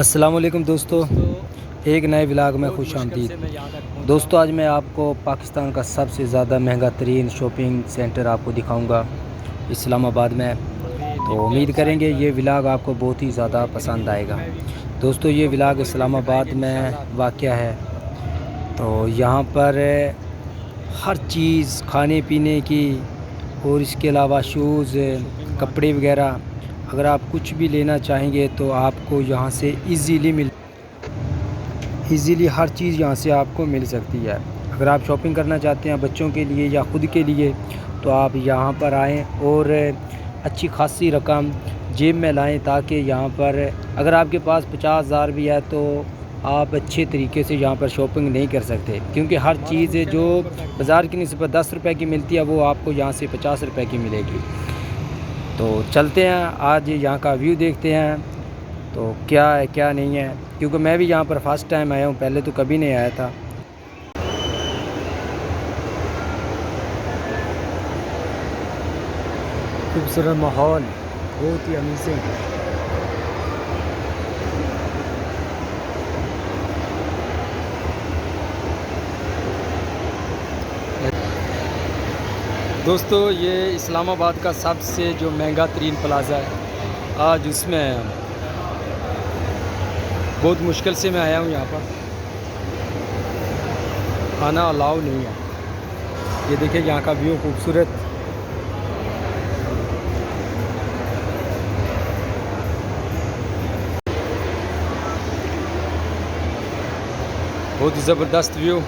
अस्सलाम वालेकुम दोस्तों, एक नए व्लॉग में खुश आमदीद। दोस्तों, आज मैं आपको पाकिस्तान का सबसे ज़्यादा महंगा तरीन शॉपिंग सेंटर आपको दिखाऊंगा इस्लामाबाद में। तो उम्मीद करेंगे ये व्लॉग आपको बहुत ही ज़्यादा पसंद आएगा। दोस्तों, ये व्लॉग इस्लामाबाद में वाक़या है। तो यहाँ पर हर चीज़ खाने पीने की और इसके अलावा शूज़, कपड़े वगैरह, अगर आप कुछ भी लेना चाहेंगे तो आपको यहाँ से इजीली हर चीज़ यहाँ से आपको मिल सकती है। अगर आप शॉपिंग करना चाहते हैं बच्चों के लिए या ख़ुद के लिए, तो आप यहाँ पर आएँ और अच्छी खासी रकम जेब में लाएँ, ताकि यहाँ पर अगर आपके पास 50,000 भी है तो आप अच्छे तरीके से यहाँ पर शॉपिंग नहीं कर सकते, क्योंकि हर चीज़ जो बाज़ार की निस्बत 10 रुपए की मिलती है वो आपको यहाँ से 50 रुपए की मिलेगी। तो चलते हैं, आज यहाँ का व्यू देखते हैं तो क्या है क्या नहीं है, क्योंकि मैं भी यहाँ पर फ़र्स्ट टाइम आया हूँ, पहले तो कभी नहीं आया था। खूबसूरत माहौल, बहुत ही अमेजिंग। दोस्तों, ये इस्लामाबाद का सबसे जो महंगा तरीन प्लाज़ा है, आज उसमें आया हूँ। बहुत मुश्किल से मैं आया हूँ यहाँ पर, खाना अलाउ नहीं है। ये देखिए यहाँ का व्यू खूबसूरत। बहुत ही ज़बरदस्त व्यू।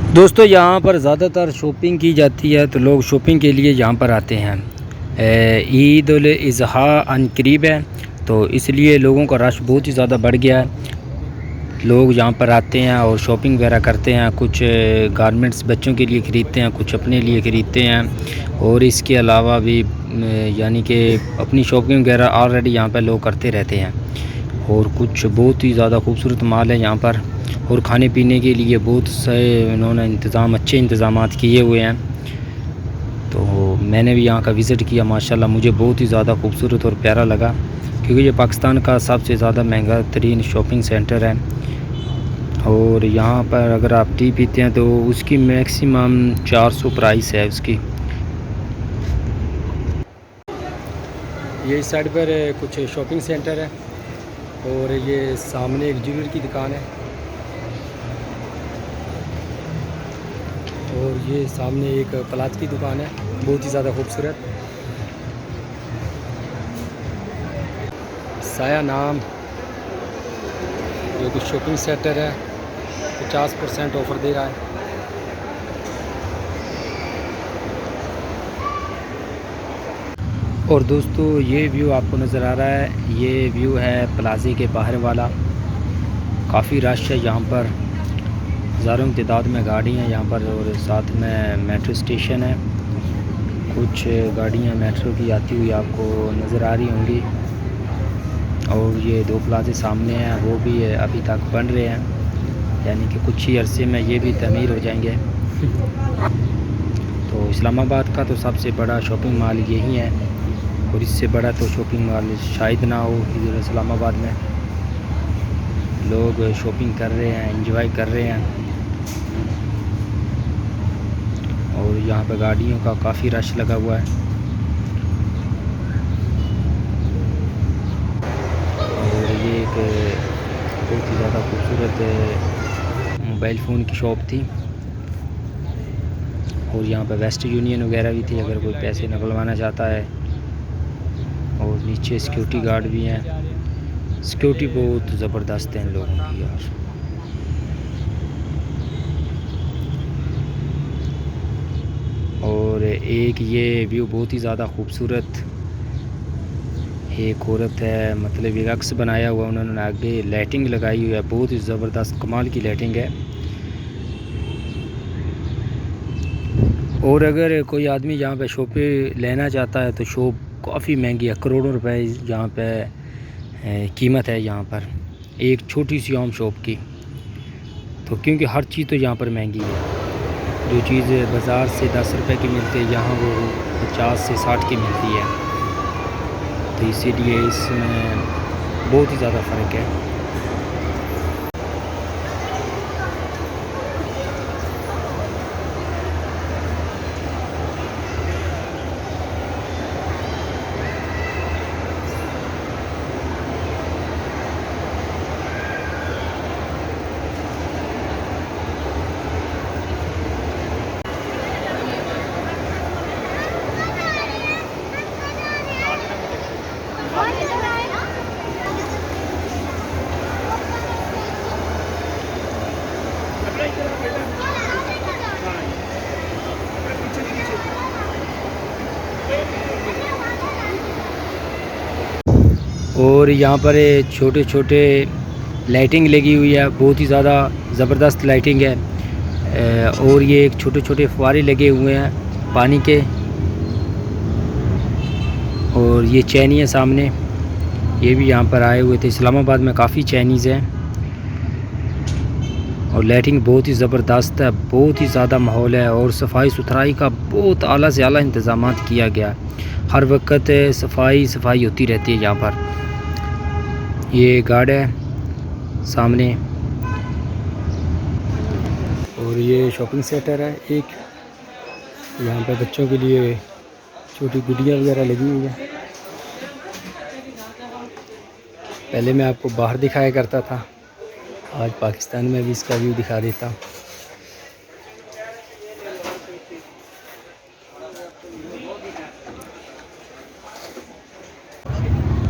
दोस्तों, यहाँ पर ज़्यादातर शॉपिंग की जाती है, तो लोग शॉपिंग के लिए यहाँ पर आते हैं। ईद उल अज़हा अनकरीब है, तो इसलिए लोगों का रश बहुत ही ज़्यादा बढ़ गया है। लोग यहाँ पर आते हैं और शॉपिंग वगैरह करते हैं, कुछ गारमेंट्स बच्चों के लिए ख़रीदते हैं, कुछ अपने लिए ख़रीदते हैं, और इसके अलावा भी यानी कि अपनी शॉपिंग वगैरह ऑलरेडी यहाँ पर लोग करते रहते हैं। और कुछ बहुत ही ज़्यादा खूबसूरत माल है यहाँ पर, और खाने पीने के लिए बहुत से इन्होंने अच्छे इंतज़ाम किए हुए हैं। तो मैंने भी यहाँ का विज़िट किया, माशाल्लाह मुझे बहुत ही ज़्यादा खूबसूरत और प्यारा लगा, क्योंकि ये पाकिस्तान का सबसे ज़्यादा महंगा तरीन शॉपिंग सेंटर है। और यहाँ पर अगर आप टी पीते हैं तो उसकी मैक्सिमम 400 प्राइस है उसकी। ये इस साइड पर कुछ शॉपिंग सेंटर है, और ये सामने एक ज्वेलरी की दुकान है, और ये सामने एक क्लॉथ की दुकान है, बहुत ही ज़्यादा खूबसूरत। साया नाम ये कुछ शॉपिंग सेंटर है, 50% ऑफ़र दे रहा है। और दोस्तों, ये व्यू आपको नज़र आ रहा है, ये व्यू है प्लाज़े के बाहर वाला। काफ़ी रश है यहाँ पर, हज़ारों की तादाद में गाड़ी हैं यहाँ पर, और साथ में मेट्रो स्टेशन है। कुछ गाड़ियाँ मेट्रो की आती हुई आपको नज़र आ रही होंगी। और ये दो प्लाज़े सामने हैं, वो भी अभी तक बन रहे हैं, यानी कि कुछ ही अरसे में ये भी तमीर हो जाएंगे। तो इस्लामाबाद का तो सबसे बड़ा शॉपिंग मॉल यही है, और इससे बड़ा तो शॉपिंग मॉल शायद ना हो इधर इस्लामाबाद में। लोग शॉपिंग कर रहे हैं, एंजॉय कर रहे हैं, और यहाँ पर गाड़ियों का काफ़ी रश लगा हुआ है। और ये एक बहुत ही ज़्यादा खूबसूरत मोबाइल फ़ोन की शॉप थी, और यहाँ पर वेस्ट यूनियन वगैरह भी थी अगर कोई पैसे निकलवाना चाहता है। और नीचे सिक्योरिटी गार्ड भी हैं, सिक्योरिटी बहुत ज़बरदस्त है इन लोगों की यार। और एक ये व्यू बहुत ही ज़्यादा खूबसूरत, एक औरत है, मतलब एक अक्स बनाया हुआ उन्होंने, आगे लाइटिंग लगाई हुई है, बहुत ही ज़बरदस्त कमाल की लाइटिंग है। और अगर कोई आदमी यहाँ पे शॉप पे लेना चाहता है तो शॉप काफ़ी महंगी है, करोड़ों रुपए यहाँ पे कीमत है यहाँ पर। एक छोटी सी होम शॉप की। तो क्योंकि हर चीज़ तो यहाँ पर महंगी है, जो चीज़ बाज़ार से 10 रुपए की मिलती है यहाँ वो 50 से 60 की मिलती है। तो इसीलिए इसमें बहुत ही ज़्यादा फ़र्क है। और यहाँ पर छोटे छोटे लाइटिंग लगी हुई है, बहुत ही ज़्यादा ज़बरदस्त लाइटिंग है। और ये एक छोटे छोटे फुव्वारे लगे हुए हैं पानी के। और ये चैनी है सामने, ये भी यहाँ पर आए हुए थे। इस्लामाबाद में काफ़ी चाइनीज़ हैं और लाइटिंग बहुत ही ज़बरदस्त है, बहुत ही ज़्यादा माहौल है। और सफाई सुथराई का बहुत आला से आला इंतज़ाम किया गया, हर वक्त सफाई होती रहती है यहाँ पर। ये गार्ड है सामने और ये शॉपिंग सेंटर है एक। यहाँ पर बच्चों के लिए छोटी गुड़ियाँ वगैरह लगी हुई है। पहले मैं आपको बाहर दिखाया करता था, आज पाकिस्तान में भी इसका व्यू दिखा देता हूँ।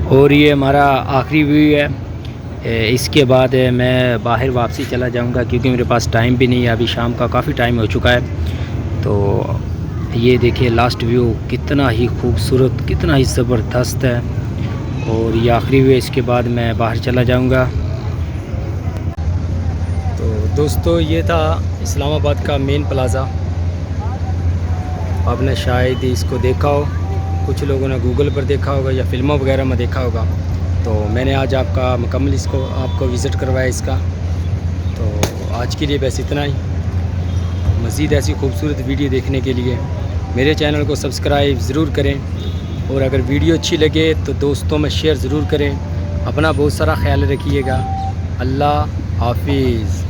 और ये हमारा आखिरी व्यू है। इसके बाद मैं बाहर वापसी चला जाऊंगा क्योंकि मेरे पास टाइम भी नहीं है, अभी शाम का काफ़ी टाइम हो चुका है। तो ये देखिए लास्ट व्यू कितना ही खूबसूरत, कितना ही ज़बरदस्त है। और ये आखिरी व्यू, इसके बाद मैं बाहर चला जाऊंगा। तो दोस्तों ये था इस्लामाबाद का मेन प्लाज़ा। आपने शायद इसको देखा हो, कुछ लोगों ने गूगल पर देखा होगा या फिल्मों वगैरह में देखा होगा। तो मैंने आज आपका मुकम्मल इसको आपको विज़िट करवाया इसका। तो आज के लिए बस इतना ही। मज़ीद ऐसी खूबसूरत वीडियो देखने के लिए मेरे चैनल को सब्सक्राइब ज़रूर करें। और अगर वीडियो अच्छी लगे तो दोस्तों में शेयर ज़रूर करें। अपना बहुत सारा ख्याल रखिएगा। अल्लाह हाफिज़।